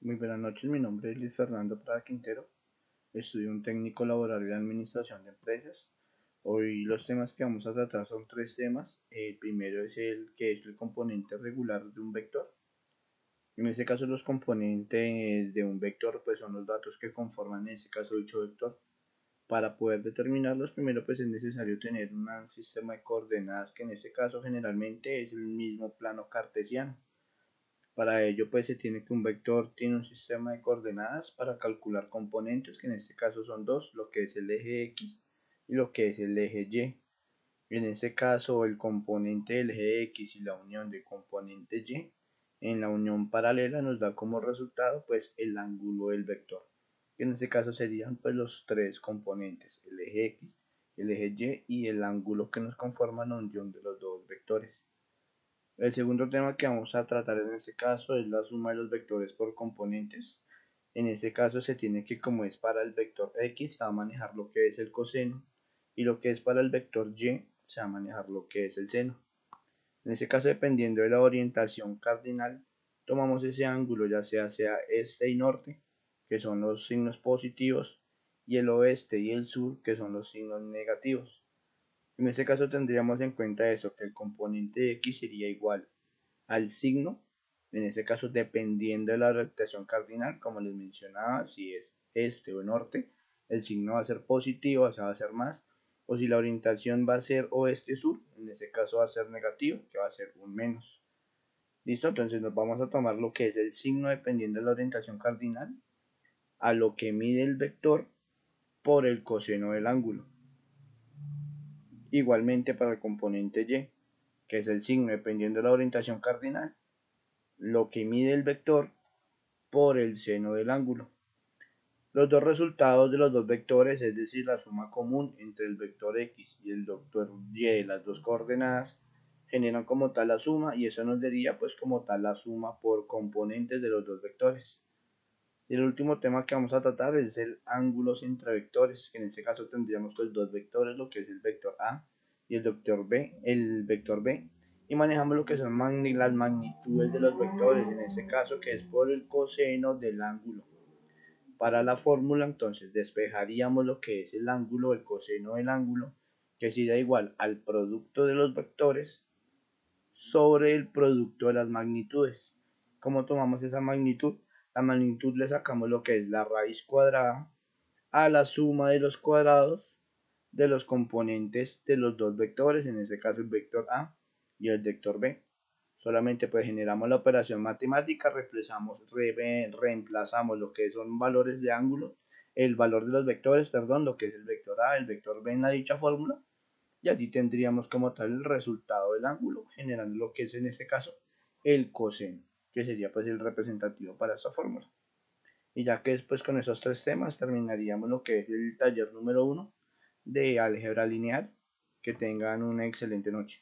Muy buenas noches, mi nombre es Luis Fernando Prada Quintero, estudio un técnico laboral en administración de empresas. Hoy los temas que vamos a tratar son tres temas. El primero es el que es el componente regular de un vector. En este caso los componentes de un vector pues son los datos que conforman en este caso dicho vector. Para poder determinarlos primero pues es necesario tener un sistema de coordenadas que en este caso generalmente es el mismo plano cartesiano. Para ello, pues se tiene que un vector tiene un sistema de coordenadas para calcular componentes, que en este caso son dos, lo que es el eje X y lo que es el eje Y. En este caso, el componente del eje X y la unión de componente Y en la unión paralela nos da como resultado pues el ángulo del vector. En este caso serían pues los tres componentes, el eje X, el eje Y y el ángulo que nos conforman la unión de los dos vectores. El segundo tema que vamos a tratar en este caso es la suma de los vectores por componentes. En este caso se tiene que, como es para el vector X, se va a manejar lo que es el coseno, y lo que es para el vector Y, se va a manejar lo que es el seno. En este caso, dependiendo de la orientación cardinal, tomamos ese ángulo, ya sea este y norte, que son los signos positivos, y el oeste y el sur, que son los signos negativos. En este caso tendríamos en cuenta eso, que el componente X sería igual al signo, en este caso dependiendo de la orientación cardinal, como les mencionaba, si es este o norte, el signo va a ser positivo, o sea, va a ser más, o si la orientación va a ser oeste-sur, en este caso va a ser negativo, que va a ser un menos. ¿Listo? Entonces nos vamos a tomar lo que es el signo dependiendo de la orientación cardinal, a lo que mide el vector por el coseno del ángulo. Igualmente para el componente Y, que es el signo dependiendo de la orientación cardinal, lo que mide el vector por el seno del ángulo. Los dos resultados de los dos vectores, es decir, la suma común entre el vector X y el vector Y de las dos coordenadas, generan como tal la suma y eso nos daría pues como tal la suma por componentes de los dos vectores. Y el último tema que vamos a tratar es el ángulos entre vectores, que en este caso tendríamos pues dos vectores, lo que es el vector A y el vector B, y manejamos lo que son las magnitudes de los vectores, en este caso que es por el coseno del ángulo. Para la fórmula entonces despejaríamos lo que es el ángulo, el coseno del ángulo, que sería igual al producto de los vectores sobre el producto de las magnitudes. ¿Cómo tomamos esa magnitud? La magnitud le sacamos lo que es la raíz cuadrada a la suma de los cuadrados de los componentes de los dos vectores, en este caso el vector A y el vector B. Solamente pues generamos la operación matemática, reemplazamos lo que son valores de ángulo, el valor de los vectores, perdón, lo que es el vector A, el vector B en la dicha fórmula, y allí tendríamos como tal el resultado del ángulo, generando lo que es en este caso el coseno, que sería pues el representativo para esta fórmula. Y ya que después con esos tres temas terminaríamos lo que es el taller número 1 de álgebra lineal. Que tengan una excelente noche.